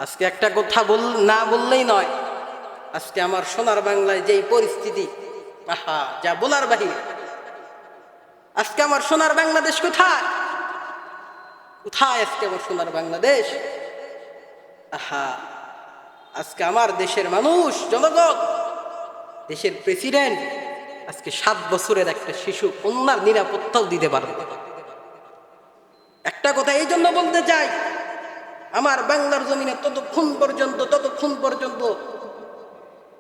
আজকে একটা কথা না বললেই নয়। আজকে আমার সোনার বাংলায় যেই পরিস্থিতি, আহা, যা বলার বাহিরে। আজকে আমার সোনার বাংলাদেশ কোথায়? কোথায় আজকে আমার সোনার বাংলাদেশ? আহা, আজকে আমার দেশের মানুষ, জনগণ, দেশের প্রেসিডেন্ট আজকে 7 বছরের একটা শিশু কন্যার নিরাপত্তাও দিতে পারবে না। একটা কথা এই জন্য বলতে চাই, আমার বাংলার জমিনে ততক্ষণ পর্যন্ত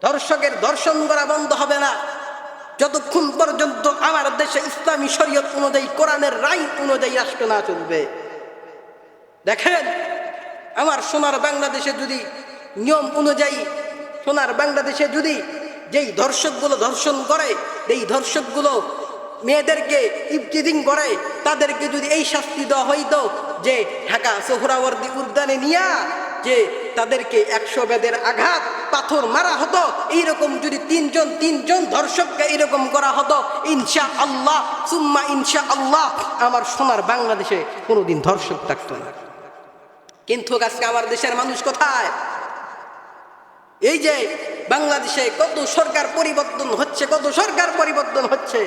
ধর্ষকের ধর্ষণ করা বন্ধ হবে না, যতক্ষণ পর্যন্ত আমার দেশে ইসলামী শরীয়ত অনুযায়ী, কোরআনের রায় অনুযায়ী রাষ্ট্র না চলবে। দেখেন, আমার সোনার বাংলাদেশে যদি নিয়ম অনুযায়ী, সোনার বাংলাদেশে যদি যেই ধর্ষকগুলো ধর্ষণ করে, এই ধর্ষকগুলো মেয়েদেরকে ইফতিজিং করে, তাদেরকে যদি এই শাস্তি দেওয়া হইতো যে ঢাকা সোহরাওয়ার্দী উদ্যানে নিয়া যে তাদেরকে 100 বেদের আঘাত, পাথর মারা হতো, এইরকম যদি তিনজন ধর্ষককে এরকম করা হতো, ইনশাআল্লাহ সুম্মা ইনশাআল্লাহ আমার সোনার বাংলাদেশে কোনোদিন ধর্ষক থাকতো না। কিন্তু আজকে আমার দেশের মানুষ কোথায়? এই যে বাংলাদেশে কত সরকার পরিবর্তন হচ্ছে,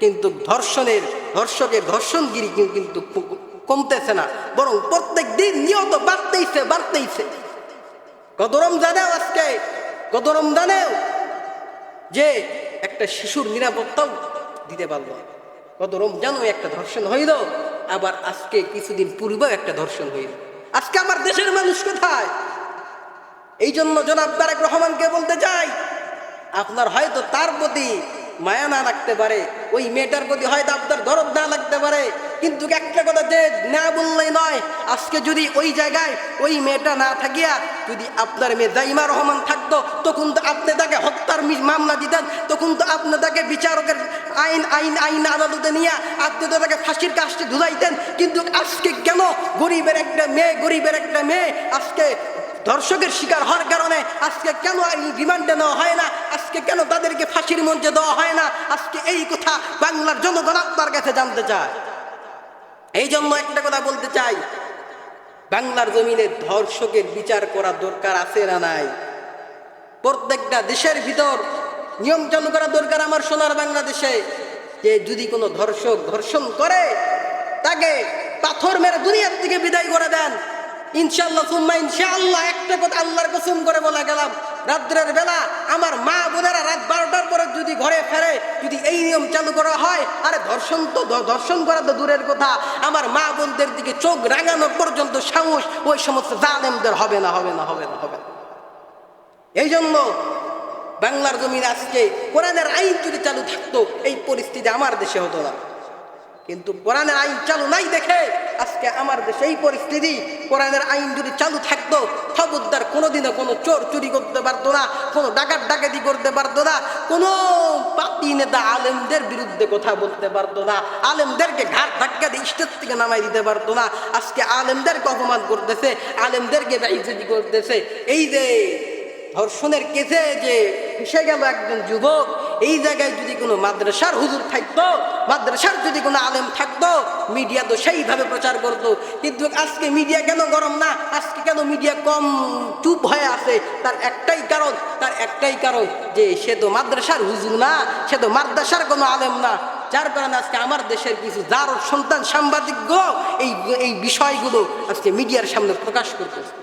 কিন্তু ধর্ষকের ধর্ষণগিরি কিন্তু কমতেছে না, বরং প্রত্যেক দিন নিয়ত বাড়তেইছে। গত রমজানেও যে একটা শিশুর নিরাপত্তাও দিতে পারলো। গত রমজানেও একটা ধর্ষণ হইল, আবার আজকে কিছুদিন পূর্বেও একটা ধর্ষণ হইল। আজকে আমার দেশের মানুষ কোথায়? এই জন্য জনাব তারেক রহমানকে বলতে চাই, আপনার হয়তো তার প্রতি মায়া না লাগতে পারে, ওই মেয়েটার প্রতি হয়তো আপনার দরদ না লাগতে পারে, কিন্তু একটা কথা যে না বললেই নয়, আজকে যদি ওই জায়গায় ওই মেয়েটা না থাকিয়া যদি আপনার মেয়ে জাইমা রহমান থাকতো, তখন তো আপনি তাকে হত্যার মামলা দিতেন, তখন তো আপনি তাকে বিচারকের আইন আদালতে নিয়ে আপনি তো তাকে ফাঁসির কাজটি ধুলাইতেন। কিন্তু আজকে কেন গরিবের একটা মেয়ে আজকে ধর্ষকের শিকার হওয়ার কারণে আজকে কেন রিমান্ডে নেওয়া হয় না? আজকে কেন তাদেরকে ফাঁসির মঞ্চে দেওয়া হয় না? আজকে এই কথা বাংলার জনগণ আপনার কাছে জানতে চায়। এই জন্য একটা কথা বলতে চাই, বাংলার জমিনে ধর্ষকের বিচার করা দরকার আছে না নাই? প্রত্যেকটা দেশের ভিতর নিয়ম চালু করা দরকার আমার সোনার বাংলাদেশে, যে যদি কোনো ধর্ষক ধর্ষণ করে তাকে পাথর মেরে দুনিয়ার থেকে বিদায় করে দেন। ইনশাআল্লাহ সুম্মা ইনশাআল্লাহ একটা কথা আল্লাহর কসম করে বলে গেলাম, রাত্রের বেলা আমার মা বোনেরা রাত 12টার পরে যদি ঘরে ফেরে, যদি এই নিয়ম চালু করা হয়, আরে ধর্ষণ করা তো দূরের কথা, আমার মা বোনদের দিকে চোখ রাঙানো পর্যন্ত সাহস ওই সমস্ত জালেমদের হবে না। এই জন্য বাংলার জমিনে আজকে কোরআনের আইন যদি চালু থাকতো, এই পরিস্থিতি আমার দেশে হতো না। কিন্তু কোরআনের আইন চালু নাই দেখে আজকে আমার দেশে এই পরিস্থিতি। কোরআনের আইন যদি চালু থাকতো, খবরদার কোনোদিনও কোনো চোর চুরি করতে পারতো না, কোনো ডাকাতি করতে পারতো না, কোনো পাতি নেতা আলেমদের বিরুদ্ধে কথা বলতে পারতো না, আলেমদেরকে ঘাট ধাক্কা দিয়ে স্টেজ থেকে নামাই দিতে পারতো না। আজকে আলেমদেরকে অপমান করতেছে, আলেমদেরকে বেইজ্জতি করতেছে। এই যে ধর্ষণের কেসে যে ফেসে গেল একজন যুবক, এই জায়গায় যদি কোনো মাদ্রাসার হুজুর থাকতো, মাদ্রাসার যদি কোনো আলেম থাকতো, মিডিয়া তো সেইভাবে প্রচার করতো। কিন্তু আজকে মিডিয়া কেন গরম না? আজকে কেন মিডিয়া কম চুপ হয়ে আছে? তার একটাই কারণ যে সে তো মাদ্রাসার হুজুর না, সে তো মাদ্রাসার কোনো আলেম না। যার কারণে আজকে আমার দেশের কিছু যার সন্তান সাংবাদিকগুলো এই বিষয়গুলো আজকে মিডিয়ার সামনে প্রকাশ করতেছে।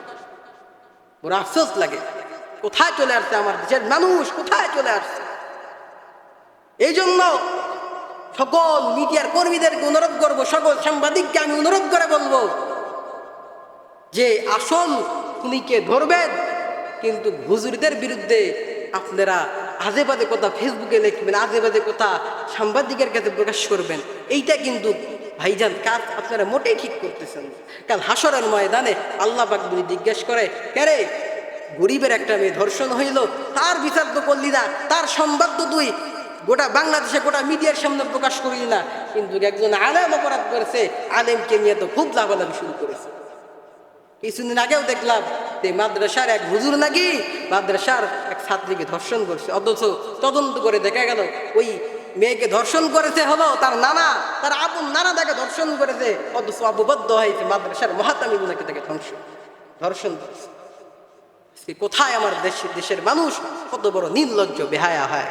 বড় আফসোস লাগে, কোথায় চলে আসছে আমার দেশের মানুষ, কোথায় চলে আসছে? এই জন্য সকল মিডিয়ার কর্মীদেরকে অনুরোধ করবো, সকল সাংবাদিককে আমি অনুরোধ করে বলবো যে আসল খুনিকে ধরবেন, কিন্তু হুজুরদের বিরুদ্ধে আপনারা আজে বাজে কথা ফেসবুকে লিখবেন, আজে বাজে কথা সাংবাদিকের কাছে প্রকাশ করবেন, এইটা কিন্তু ভাইজান কাজ আপনারা মোটেই ঠিক করতেছেন। কাল হাসরের ময়দানে আল্লাহ পাক যদি জিজ্ঞেস করে, কেরে গরিবের একটা মেয়ে ধর্ষণ হইল, তার বিচার তো করলি না, তার সংবাদ তো তুই গোটা বাংলাদেশে গোটা মিডিয়ার সামনে প্রকাশ করলি না, কিন্তু একজন আলেম অপরাধ করেছে, আলেমকে নিয়ে তো খুব লাভালাভি শুরু করেছে। কিছুদিন আগেও দেখলাম যে মাদ্রাসার এক হুজুর নাকি মাদ্রাসার এক ছাত্রীকে ধর্ষণ করছে, অথচ তদন্ত করে দেখা গেল ওই মেয়েকে ধর্ষণ করেছে হলো তার নানা, তার আপন নানা তাকে ধর্ষণ করেছে, অথচ অববদ্ধ হয়েছে মাদ্রাসার মহাতামিম নাকি তাকে ধর্ষণ করেছে। কোথায় আমার দেশের মানুষ কত বড় নির্লজ্জ বেহায়া হয়।